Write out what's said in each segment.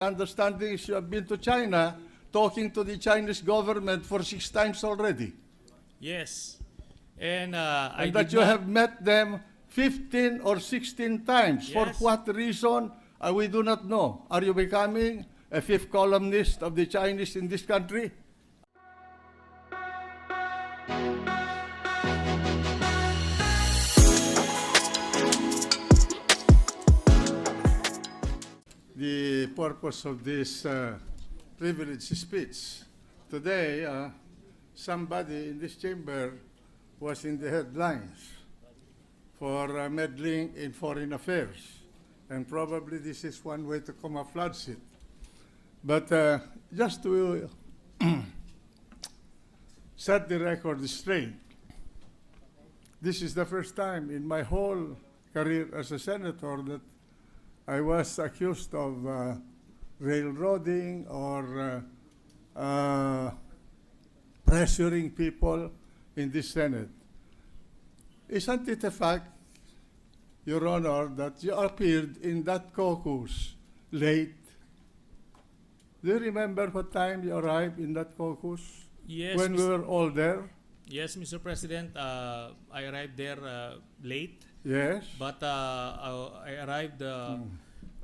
understanding is you have been to China, talking to the Chinese government for 6 times already. Yes. And I And that did you not, have met them 15 or 16 times. For Yes. what reason, we do not know. Are you becoming a fifth columnist of the Chinese in this country? The purpose of this privileged speech. Today, somebody in this chamber was in the headlines for meddling in foreign affairs. And probably this is one way to camouflage it. But just to set the record straight, this is the first time in my whole career as a senator that I was accused of railroading or pressuring people in this Senate. Isn't it a fact, Your Honor, that you appeared in that caucus late? Do you remember what time you arrived in that caucus? yes, When we were all there? yes, Mr. President, I arrived there late, Yes. but I arrived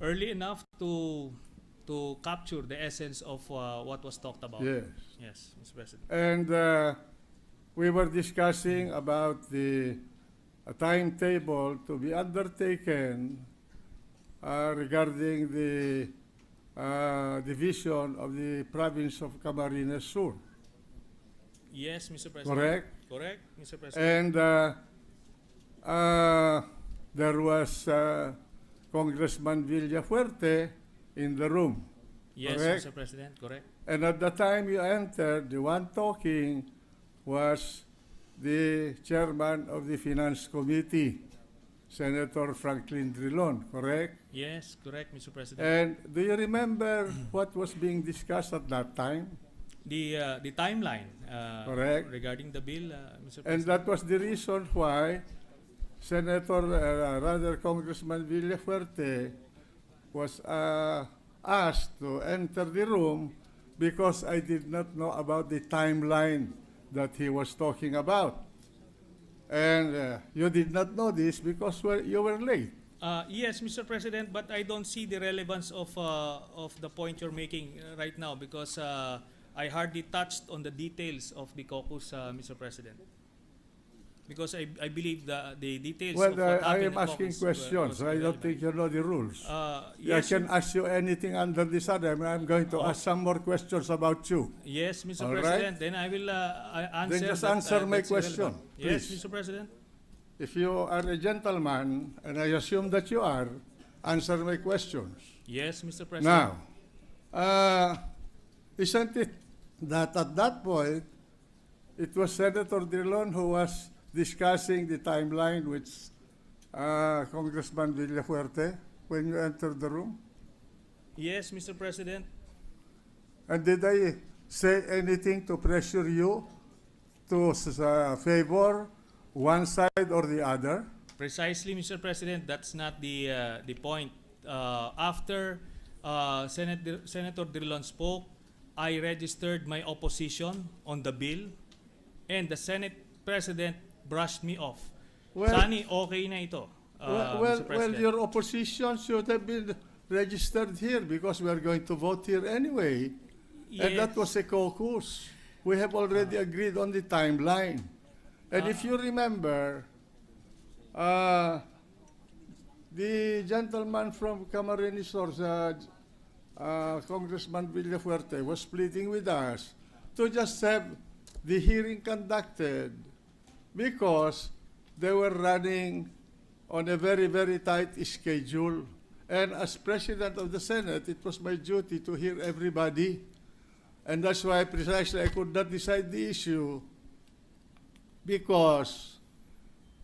early enough to capture the essence of what was talked about. Yes. Yes, Mr. President. And we were discussing about the timetable to be undertaken regarding the division of the province of Camarines Sur. Yes, Mr. President. Correct? Correct, Mr. President. And there was Congressman Villafuerte in the room. Yes, correct? Mr. President. Correct. And at the time you entered, the one talking was the chairman of the Finance Committee, Senator Franklin Drilon, correct? Yes, correct, Mr. President. And do you remember what was being discussed at that time? The timeline Correct. regarding the bill, Mr. And President. that was the reason why Congressman Villafuerte was asked to enter the room because I did not know about the timeline that he was talking about. And you did not know this because you were late. Yes, Mr. President, but I don't see the relevance of the point you're making right now because I hardly touched on the details of the caucus, Mr. President. Because I believe the details Well, of what I happened am in the asking caucus questions. was I don't irrelevant. think you know the rules. Yes, I can ask you anything under the sun. I'm going to ask some more questions about you. yes, Mr. All right. President. Then I will answer. Then just that, answer my that's question, irrelevant. Yes, please. Mr. President. If you are a gentleman, and I assume that you are, answer my questions. Yes, Mr. President. Now, isn't it that at that point, it was Senator Drilon who was discussing the timeline with Congressman Villafuerte when you entered the room? Yes, Mr. President. And did I say anything to pressure you to favor one side or the other? Precisely, Mr. President. That's not the point. After Senator Drilon spoke, I registered my opposition on the bill, and the Senate President brushed me off. Well- Sani, okay na ito, Mr. Well, President. your opposition should have been registered here because we are going to vote here anyway. And that Yes. was a caucus. We have already agreed on the timeline. And if you remember, the gentleman from Camarines Sur, Congressman Villafuerte, was pleading with us to just have the hearing conducted because they were running on a very, very tight schedule. And as President of the Senate, it was my duty to hear everybody. And that's why precisely I could not decide the issue because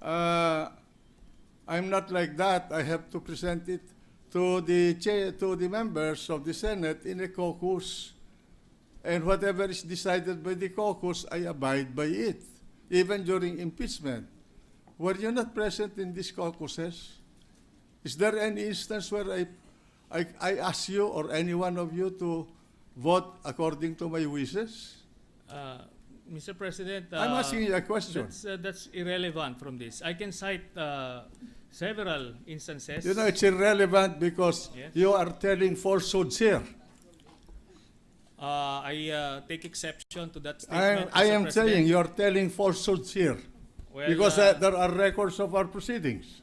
I'm not like that. I have to present it to the members of the Senate in a caucus. And whatever is decided by the caucus, I abide by it, even during impeachment. Were you not present in these caucuses? Is there any instance where I ask you or any one of you to vote according to my wishes? Mr. President, I'm asking you a question. that's irrelevant from this. I can cite several instances. You know, it's irrelevant because Yes. you are telling falsehoods here. I take exception to that statement. I Mr. am President. saying you're telling falsehoods here Well, because there are records of our proceedings.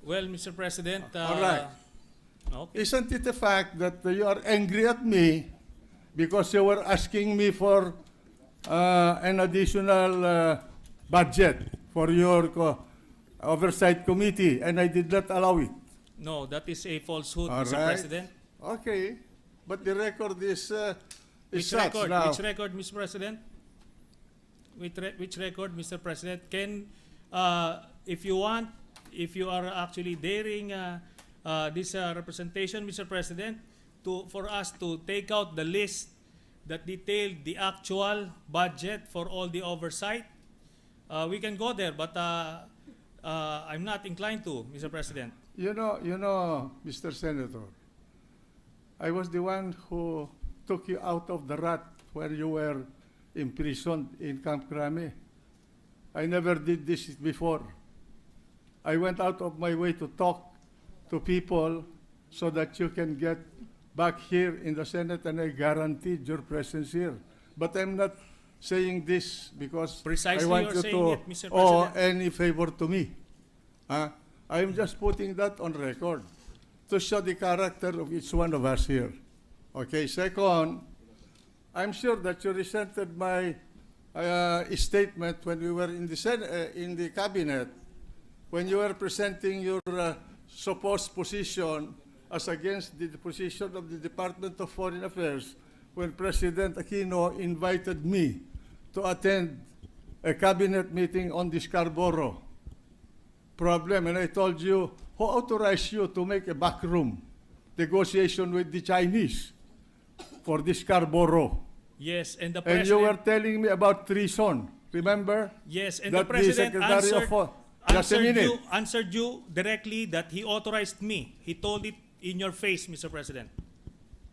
well, Mr. President, All right. okay. Isn't it a fact that you are angry at me because you were asking me for an additional budget for your oversight committee and I did not allow it? No, that is a falsehood, All Mr. right. President. Okay, but the record is Which such record? now. Which record, Mr. President? Which record, Mr. President? Can, if you want, if you are actually daring this representation, Mr. President, for us to take out the list that detailed the actual budget for all the oversight, we can go there, but I'm not inclined to, Mr. President. You know, Mr. Senator, I was the one who took you out of the rut where you were imprisoned in Camp Crame. I never did this before. I went out of my way to talk to people so that you can get back here in the Senate, and I guaranteed your presence here. But I'm not saying this because Precisely I want you're you saying to it, Mr. owe President. any favor to me. I'm just putting that on record to show the character of each one of us here. Okay, second, I'm sure that you resented my statement when we were in the cabinet, when you were presenting your supposed position as against the position of the Department of Foreign Affairs, when President Aquino invited me to attend a cabinet meeting on the Scarborough problem, and I told you, who authorized you to make a backroom negotiation with the Chinese for the Scarborough? Yes, and the And you were President... telling me about treason, remember? Yes, and That the President Secretary of just a minute. answered you directly that he authorized me. He told it in your face, Mr. President.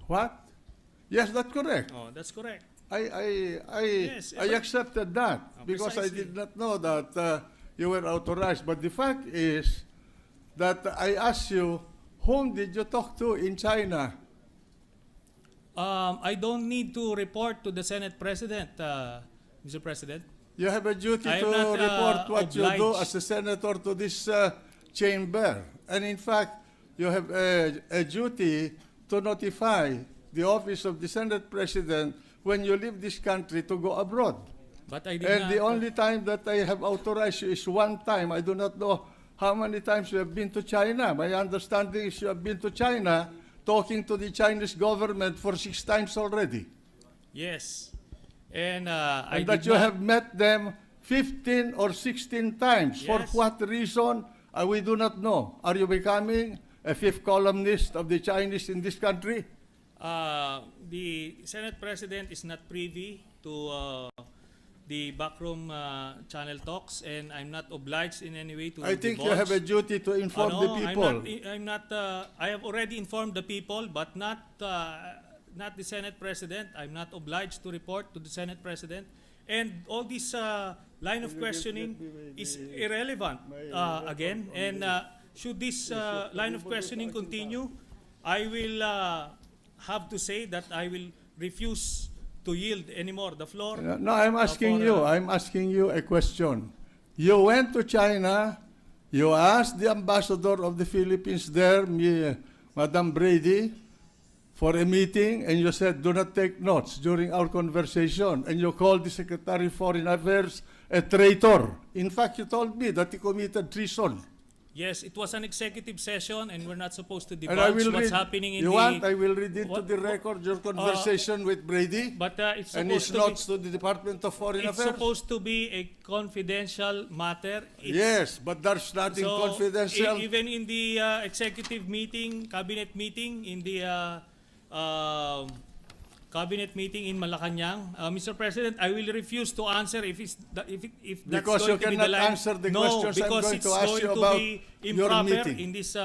What? Yes, that's correct. Oh, that's correct. I but- accepted that because I precisely. did not know that you were authorized. But the fact is that I asked you, whom did you talk to in China? I don't need to report to the Senate President, Mr. President. You have a duty I am to not, report what you do obliged. as a senator to this chamber. And in fact, you have a duty to notify the office of the Senate President when you leave this country to go abroad. But I did And not... the only time that I have authorized you is one time. I do not know how many times you have been to China. My understanding is you have been to China talking to the Chinese government for 6 times already. Yes. And I And that did you not... have met them 15 or 16 times. For Yes. what reason? We do not know. Are you becoming a 5th columnist of the Chinese in this country? The Senate President is not privy to the backroom channel talks, and I'm not obliged in any way to I think you divulge. have a duty to inform the people. I'm not. I have already informed the people, but not the Senate President. I'm not obliged to report to the Senate President, and all this line of questioning is irrelevant again. And should this line of questioning continue, I will have to say that I will refuse to yield anymore the floor. No, I'm asking you. I'm asking you a question. You went to China. You asked the ambassador of the Philippines there, Madam Brady, for a meeting, and you said, do not take notes during our conversation. And you called the Secretary of Foreign Affairs a traitor. In fact, you told me that he committed treason. Yes, it was an executive session, and we're not supposed to And I divulge will what's read. happening in You the... want? I will read it to What- the record your conversation with Brady But it's and his supposed to be... notes to the Department of Foreign It's Affairs. supposed to be a confidential matter. Yes, but there's nothing So, confidential. even in the executive meeting, cabinet meeting, in the cabinet meeting in Malacanang, Mr. President, I will refuse to answer if that's Because you going to be the cannot line. answer the No, questions I'm because going it's to ask going you to about be your improper meeting. in this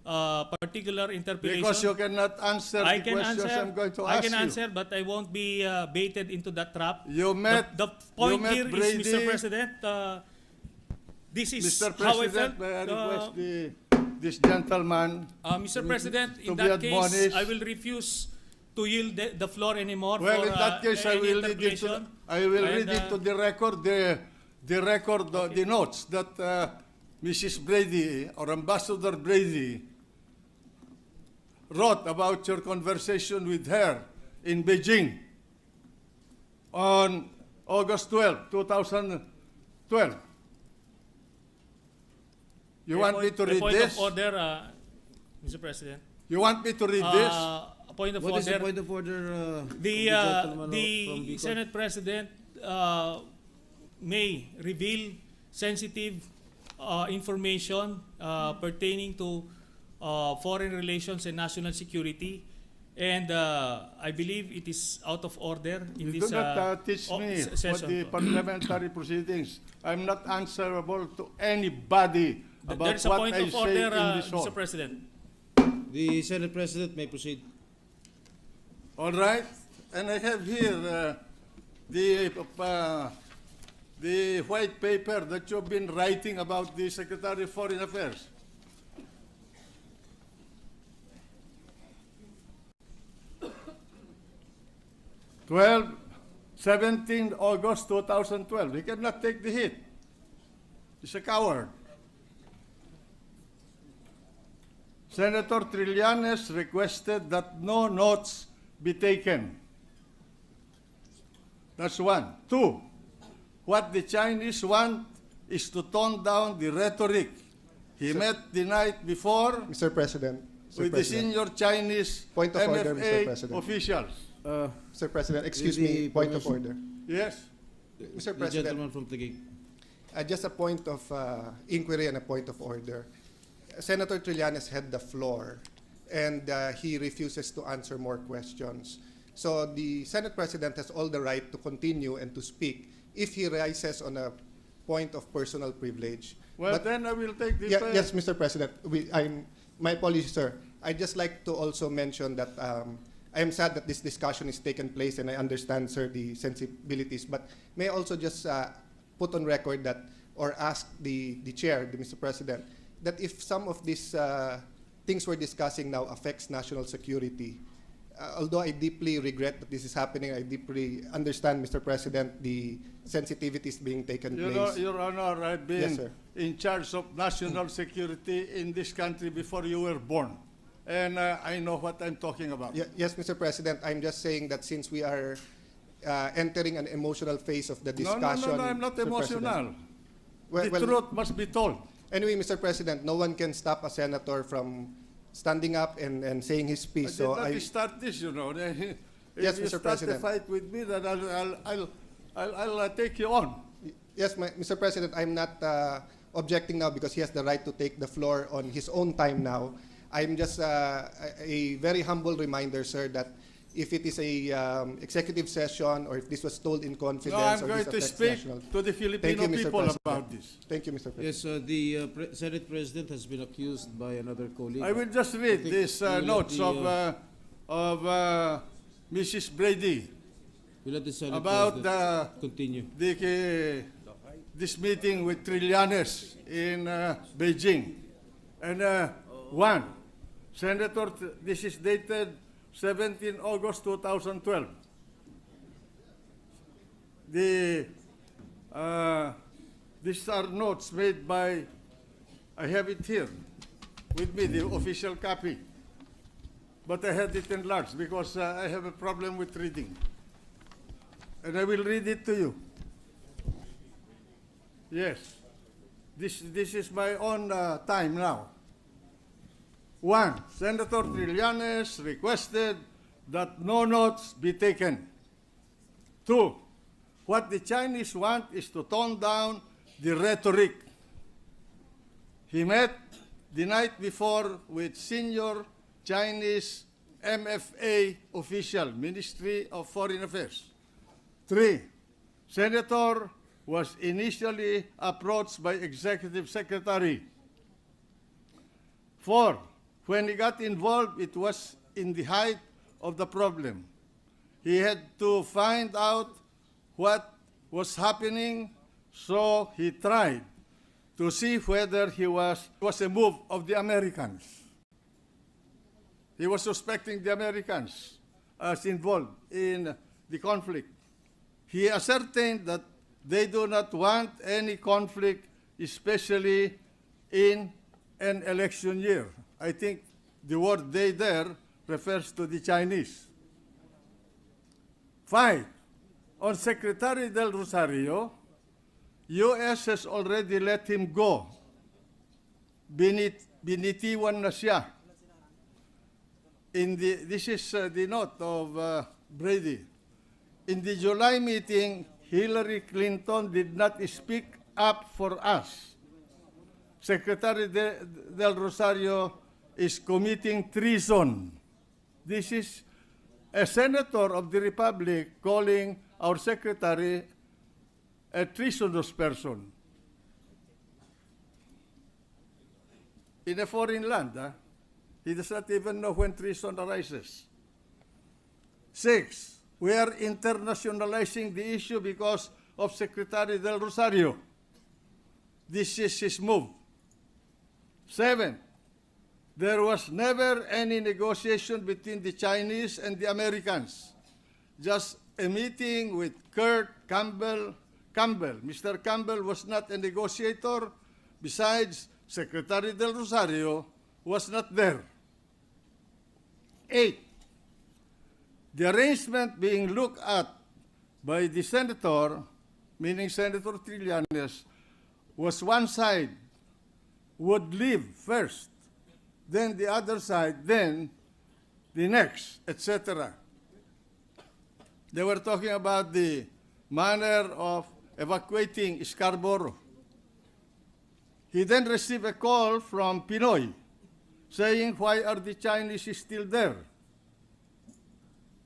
particular interpretation. Because you cannot answer I the can questions answer. I'm going to I ask can you. answer, but I won't be baited into that trap. You met, The point you met here Brady. is, Mr. President, this is Mr. how I President, felt. may I request this gentleman Mr. President, to in be that case, admonished. I will refuse to yield the floor anymore Well, for in that case, I any will read interpretation. read into the record the notes that Mrs. Brady or Ambassador Brady wrote about your conversation with her in Beijing on August 12, 2012. You want me to read point this? of order, Mr. President. You want me to read this? A point of What is the order. point of order? The gentleman from the Bicol? Senate President may reveal sensitive information pertaining to foreign relations and national security, and I believe it is out of order in You this do not teach me what session. the parliamentary proceedings. I'm not answerable to anybody There about is a what point I of say order, in this hall. Mr. President. The Senate President may proceed. All right, and I have here the white paper that you've been writing about the Secretary of Foreign Affairs. August 17 2012. He cannot take the hit. He's a coward. Senator Trillanes requested that no notes be taken. That's one. Two, what the Chinese want is to tone down the rhetoric. He met the night before Mr. President. with the senior Chinese Point of order, Mr. MFA President. officials. Mr. President, excuse The me, point of permission- order. Yes? Mr. The President. gentleman from Taguig. Just a point of inquiry and a point of order. Senator Trillanes had the floor, and he refuses to answer more questions. So the Senate President has all the right to continue and to speak if he rises on a point of personal privilege. Well, But- then I will take the... Yes, Mr. President. My apologies, sir. I'd just like to also mention that I am sad that this discussion is taking place, and I understand, sir, the sensibilities. But may I also just put on record that, or ask the chair, the Mr. President, that if some of these things we're discussing now affects national security, although I deeply regret that this is happening, I deeply understand, Mr. President, the sensitivities being taken place. Your Honor, I've been Yes, sir. in charge of national security in this country before you were born. And I know what I'm talking about. Yes, Mr. President, I'm just saying that since we are entering an emotional phase of the discussion. No, I'm not Mr. emotional. Well, The truth must be told. anyway, Mr. President, no one can stop a senator from standing up and saying his I piece. did So not start this, you know. If Yes, you Mr. start a President. fight with me, then I'll take you on. yes, Mr. President, I'm not objecting now because he has the right to take the floor on his own time now. I'm just a very humble reminder, sir, that if it is a executive session or if this was told in confidence, No, I'm or going this to affects speak national. to the Filipino Mr. people President. about this. Thank you, Mr. President. Yes, the Senate President has been accused by another colleague. I will just read I think these we'll let notes the, of Mrs. Brady We'll let the Senate about President continue. this meeting with Trillanes in Beijing. And one, Senator, this is dated 17 August 2012. These are notes made by, I have it here with me, the official copy. But I had it enlarged because I have a problem with reading. And I will read it to you. Yes. This is my own time now. One, Senator Trillanes requested that no notes be taken. Two, what the Chinese want is to tone down the rhetoric. He met the night before with senior Chinese MFA official, Ministry of Foreign Affairs. Three, Senator was initially approached by Executive Secretary. Four, When he got involved, it was in the height of the problem. He had to find out what was happening, so he tried to see whether it was a move of the Americans. He was suspecting the Americans as involved in the conflict. He ascertained that they do not want any conflict, especially in an election year. I think the word "they" there refers to the Chinese. 5, on Secretary Del Rosario, U.S. has already let him go. Binitiwan na siya. This is the note of Brady. In the July meeting, Hillary Clinton did not speak up for us. Secretary Del Rosario is committing treason. This is a senator of the Republic calling our secretary a treasonous person. In a foreign land, he does not even know when treason arises. 6, we are internationalizing the issue because of Secretary Del Rosario. This is his move. 7, there was never any negotiation between the Chinese and the Americans. Just a meeting with Kurt Campbell. Mr. Campbell was not a negotiator. Besides, Secretary Del Rosario was not there. 8, the arrangement being looked at by the senator, meaning Senator Trillanes, was one side would leave first, then the other side, then the next, etc. They were talking about the manner of evacuating Scarborough. He then received a call from Pinoy saying, why are the Chinese still there?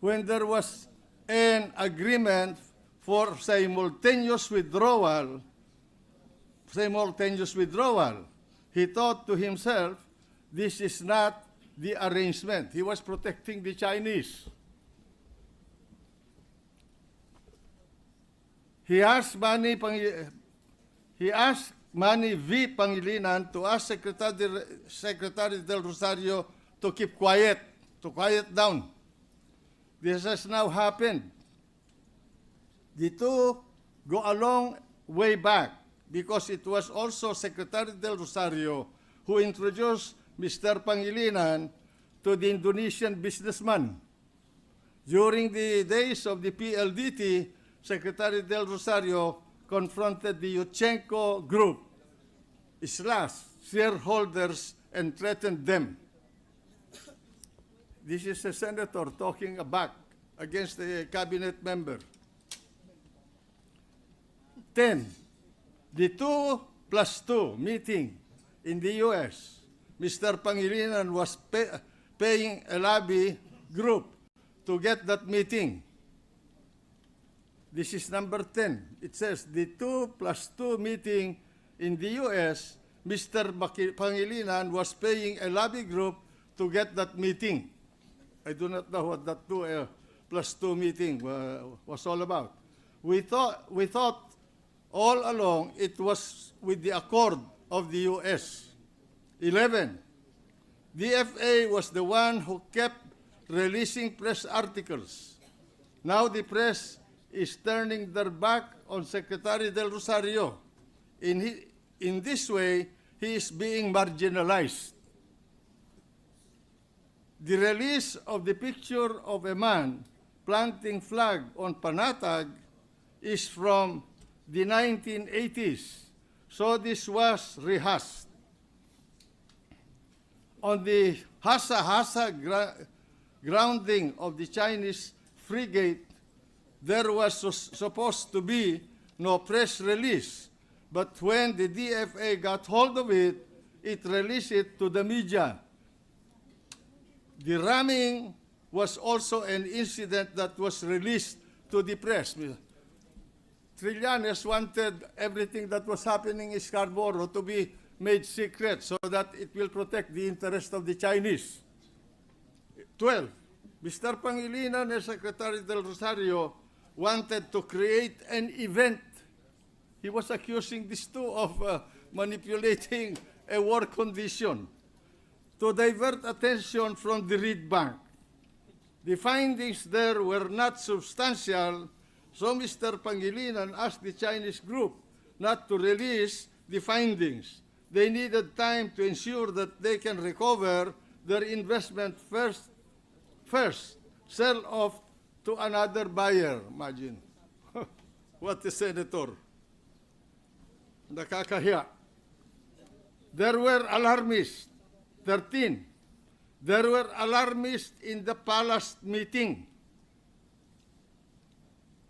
When there was an agreement for simultaneous withdrawal, he thought to himself, this is not the arrangement. He was protecting the Chinese. He asked Manny V. Pangilinan to ask Secretary Del Rosario to keep quiet, to quiet down. This has now happened. The two go a long way back because it was also Secretary Del Rosario who introduced Mr. Pangilinan to the Indonesian businessman. During the days of the PLDT, Secretary Del Rosario confronted the Yuchenko Group, shareholders, and threatened them. This is a senator talking back against a cabinet member. 10, the 2+2 meeting in the U.S., Mr. Pangilinan was paying a lobby group to get that meeting. This is number 10. It says the 2+2 meeting in the U.S., Mr. Pangilinan was paying a lobby group to get that meeting. I do not know what that 2+2 meeting was all about. We thought all along it was with the accord of the U.S. 11, DFA was the one who kept releasing press articles. Now the press is turning their back on Secretary Del Rosario. In this way, he is being marginalized. The release of the picture of a man planting flag on Panatag is from the 1980s, so this was rehashed. On the Hasa grounding of the Chinese frigate, there was supposed to be no press release. But when the DFA got hold of it, it released it to the media. The ramming was also an incident that was released to the press. Trillanes wanted everything that was happening in Scarborough to be made secret so that it will protect the interest of the Chinese. 12. Mr. Pangilinan and Secretary Del Rosario wanted to create an event. He was accusing these two of manipulating a war condition to divert attention from the Reed Bank. The findings there were not substantial, so Mr. Pangilinan asked the Chinese group not to release the findings. They needed time to ensure that they can recover their investment first, sell off to another buyer. Imagine. What a senator. Nakakahiya. There were alarmists. 13. There were alarmists in the palace meeting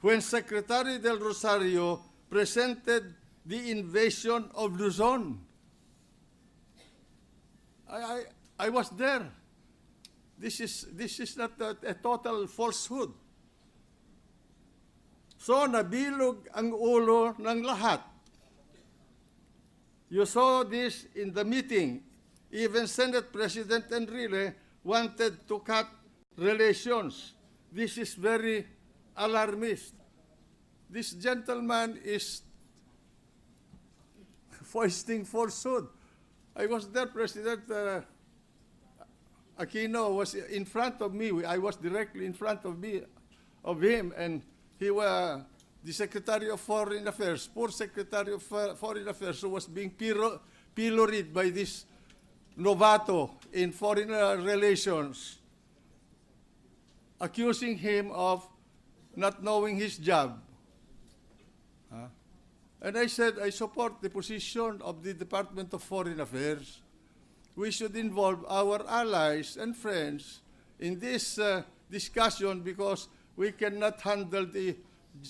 when Secretary Del Rosario presented the invasion of Luzon. I was there. This is not a total falsehood. So nabilog ang ulo ng lahat. You saw this in the meeting. Even Senate President Enrile wanted to cut relations. This is very alarmist. This gentleman is foisting falsehood. I was there, President Aquino was in front of me. I was directly in front of him, and he was the Secretary of Foreign Affairs, poor Secretary of Foreign Affairs, who was being pilloried by this novato in foreign relations, accusing him of not knowing his job. And I said, I support the position of the Department of Foreign Affairs. We should involve our allies and friends in this discussion because we cannot handle the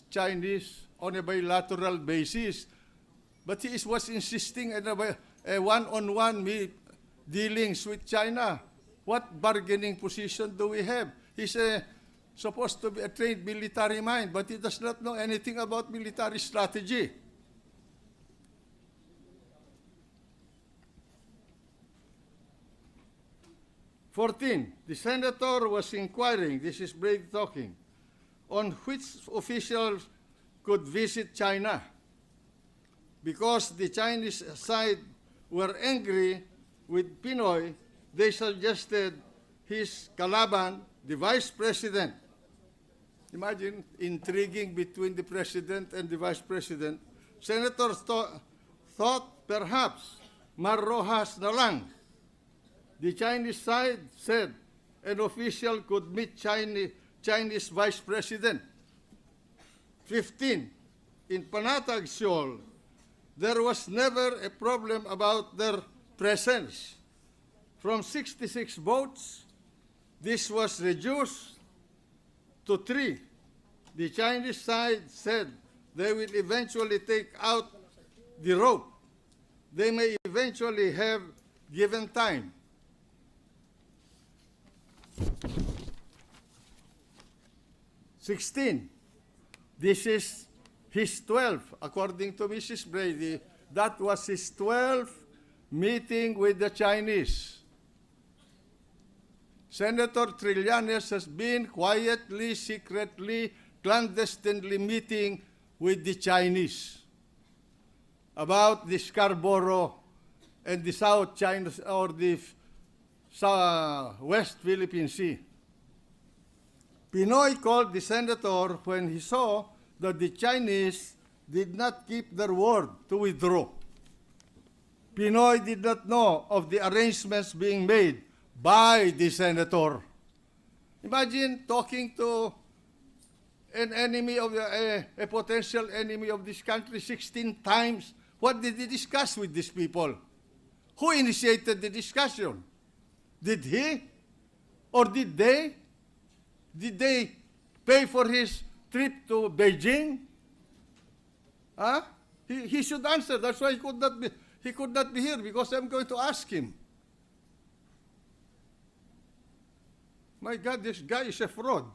Chinese on a bilateral basis. But he was insisting on a one-on-one dealings with China. What bargaining position do we have? He's supposed to be a trained military mind, but he does not know anything about military strategy. "14. The senator was inquiring, this is Brady talking, on which officials could visit China. Because the Chinese side were angry with Pinoy, they suggested his kalaban, the vice president. Imagine, intriguing between the president and the vice president. Senators thought perhaps Mar Rojas na lang. The Chinese side said an official could meet Chinese vice president. 15. In Panatag Shoal, there was never a problem about their presence. From 66 boats, this was reduced to 3. The Chinese side said they will eventually take out the rope. They may eventually have given time. 16. This is his 12th, according to Mrs. Brady. That was his 12th meeting with the Chinese. Senator Trillanes has been quietly, secretly, clandestinely meeting with the Chinese about the Scarborough and the South China or the West Philippine Sea. Pinoy called the senator when he saw that the Chinese did not keep their word to withdraw. Pinoy did not know of the arrangements being made by the senator. Imagine talking to an enemy of a potential enemy of this country 16 times. What did he discuss with these people? Who initiated the discussion? Did he? Or did they? Did they pay for his trip to Beijing? Huh? He should answer. That's why he could not be here, because I'm going to ask him. My God, this guy is a fraud.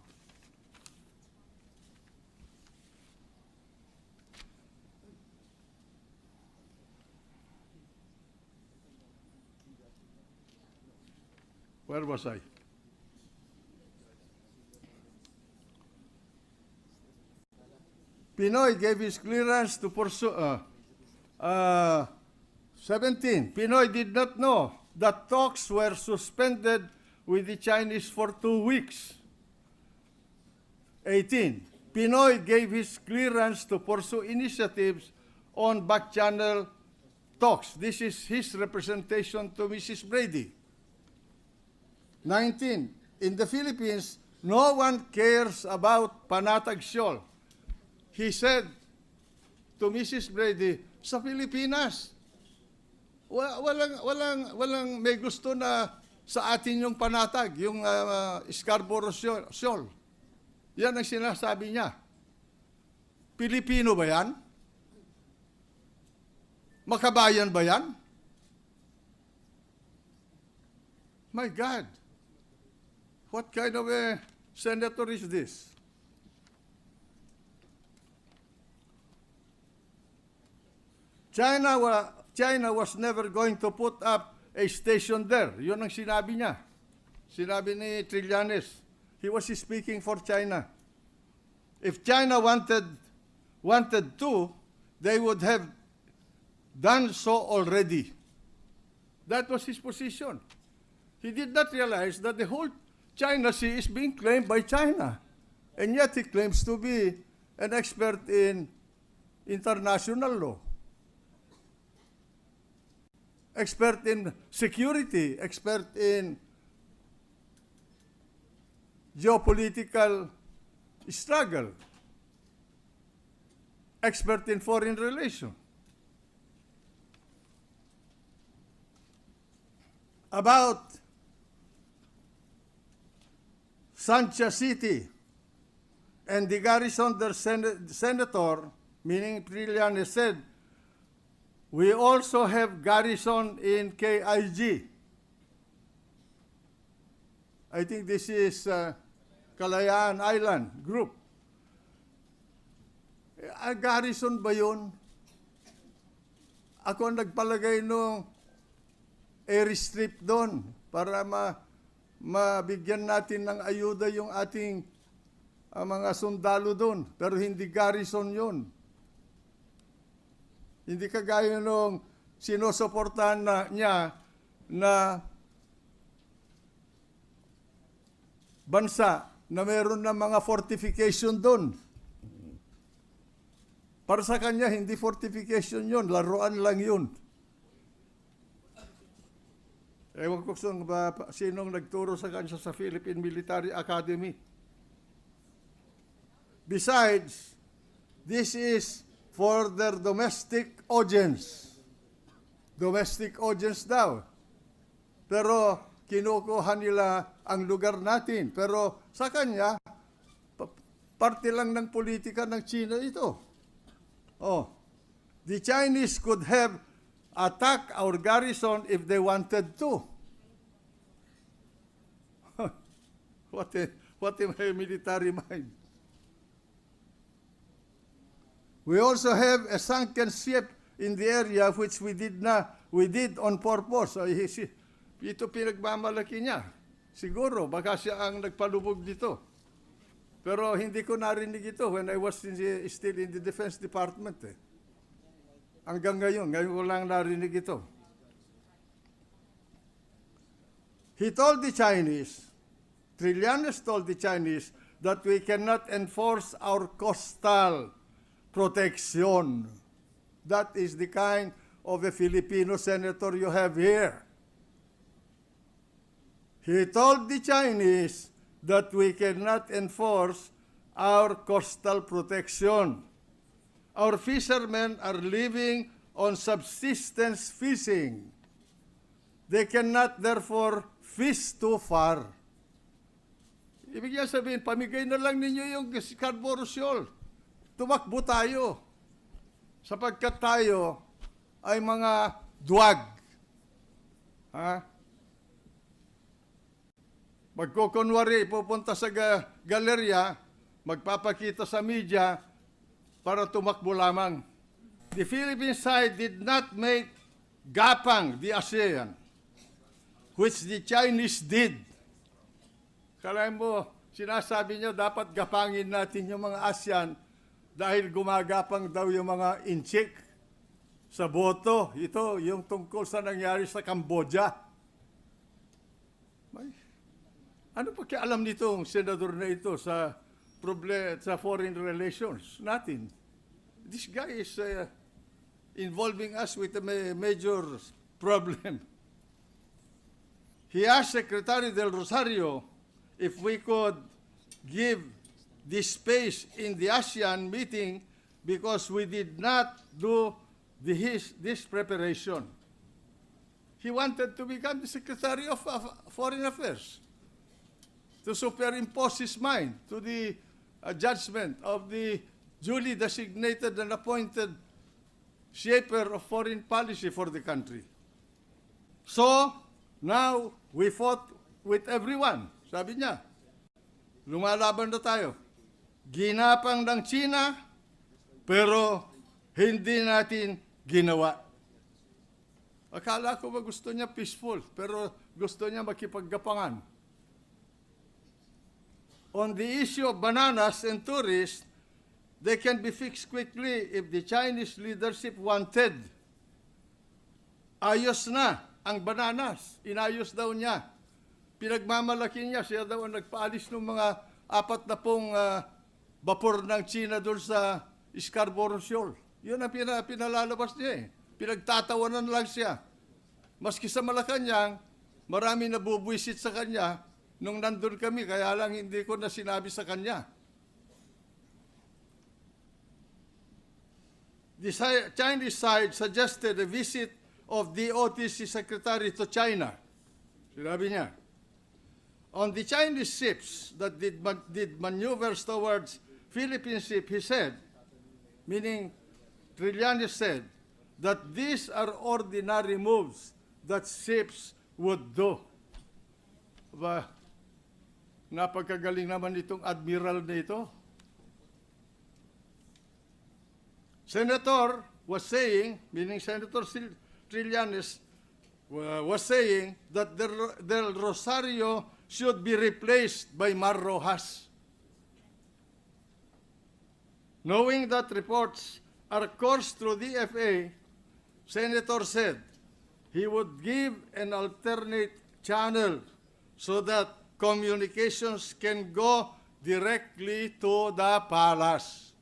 Where was I? Pinoy gave his clearance to pursue. 17. Pinoy did not know that talks were suspended with the Chinese for 2 weeks. 18. Pinoy gave his clearance to pursue initiatives on back-channel talks. This is his representation to Mrs. Brady. 19. In the Philippines, no one cares about Panatag Shoal. He said to Mrs. Brady, sa Pilipinas, walang may gusto na sa atin yung panatag, yung Scarborough Shoal. Yan ang sinasabi niya. Pilipino ba yan? Makabayan ba yan? My God, what kind of a senator is this? China was never going to put up a station there. Yun ang sinabi niya. Sinabi ni Trillanes. He was speaking for China. If China wanted to, they would have done so already. That was his position. He did not realize that the whole China Sea is being claimed by China. And yet he claims to be an expert in international law. Expert in security, expert in geopolitical struggle, expert in foreign relations. About Sanchez City and the garrison, their senator, meaning Trillanes, said, we also have garrison in KIG. I think this is Kalayaan Island group. Garrison ba yun? Ako ang nagpalagay nung airstrip doon para mabigyan natin ng ayuda yung ating mga sundalo doon. Pero hindi garrison yun. Hindi kagaya nung sinusuportahan niya na bansa na mayroon na mga fortification doon. Para sa kanya, hindi fortification yun, laruan lang yun. Ewan ko sinong nagturo sa kanya sa Philippine Military Academy. Besides, this is for their domestic audience. Domestic audience daw. Pero kinukuha nila ang lugar natin. Pero sa kanya, parte lang ng politika ng China ito. Oh, the Chinese could have attacked our garrison if they wanted to. What a military mind. We also have a sunken ship in the area which we did on purpose. So, ito pinagmamalaki niya. Siguro, baka siya ang nagpalubog dito. Pero hindi ko narinig ito when I was still in the Defense Department. Hanggang ngayon ko lang narinig ito. He told the Chinese, Trillanes told the Chinese, that we cannot enforce our coastal protection. That is the kind of a Filipino senator you have here. He told the Chinese that we cannot enforce our coastal protection. Our fishermen are living on subsistence fishing. They cannot therefore fish too far. Ibig niya sabihin, pamigay na lang ninyo yung Scarborough Shoal. Tumakbo tayo. Sapagkat tayo ay mga duwag. Ha? Magkukunwari, pupunta sa galerya, magpapakita sa media para tumakbo lamang. The Philippine side did not make gapang the ASEAN. which the Chinese did. Kalahin mo, sinasabi niya dapat gapangin natin yung mga ASEAN dahil gumagapang daw yung mga inchik sa boto. Ito, yung tungkol sa nangyari sa Cambodia. Ano pa alam nitong senador na ito sa sa foreign relations natin? This guy is involving us with a major problem. He asked Secretary Del Rosario if we could give this space in the ASEAN meeting because we did not do this preparation. He wanted to become the Secretary of Foreign Affairs, to superimpose his mind to the judgment of the duly designated and appointed shaper of foreign policy for the country. So, now, we fought with everyone. Sabi niya, lumalaban na tayo. Ginapang ng China, pero hindi natin ginawa. Akala ko ba gusto niya peaceful, pero gusto niya makipaggapangan. On the issue of bananas and tourists, they can be fixed quickly if the Chinese leadership wanted. Ayos na ang bananas. Inayos daw niya. Pinagmamalaki niya. Siya daw ang nagpaalis ng mga 40 vapor ng China doon sa Scarborough Shoal. Yun ang pinalalabas niya eh. Pinagtatawanan lang siya. Maski sa Malacanang, marami nabubwisit sa kanya nung nandun kami, kaya lang hindi ko na sinabi sa kanya. The Chinese side suggested a visit of the OTC Secretary to China. Sinabi niya, on the Chinese ships that did maneuvers towards Philippine ship, he said, meaning Trillanes said, that these are ordinary moves that ships would do. Ba, napagkagaling naman itong admiral na ito. Senator was saying, meaning Senator Trillanes was saying that Del Rosario should be replaced by Mar Rojas. Knowing that reports are coursed through the FA, Senator said he would give an alternate channel so that communications can go directly to the palace.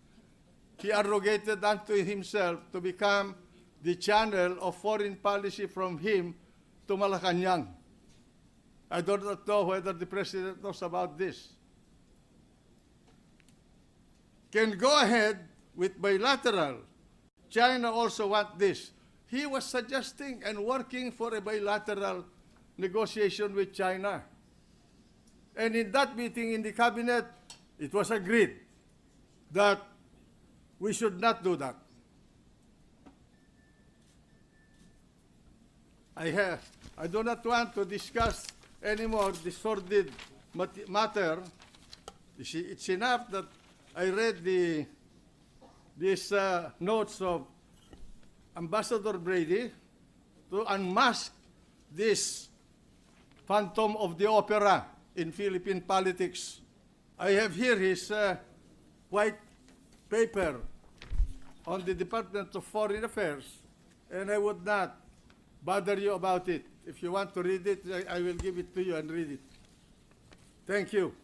He arrogated unto himself to become the channel of foreign policy from him to Malacanang. I do not know whether the President knows about this. Can go ahead with bilateral. China also wants this. He was suggesting and working for a bilateral negotiation with China. And in that meeting in the cabinet, it was agreed that we should not do that. I do not want to discuss anymore the sordid matter. It's enough that I read these notes of Ambassador Brady to unmask this phantom of the opera in Philippine politics. I have here his white paper on the Department of Foreign Affairs, and I would not bother you about it. If you want to read it, I will give it to you and read it. Thank you.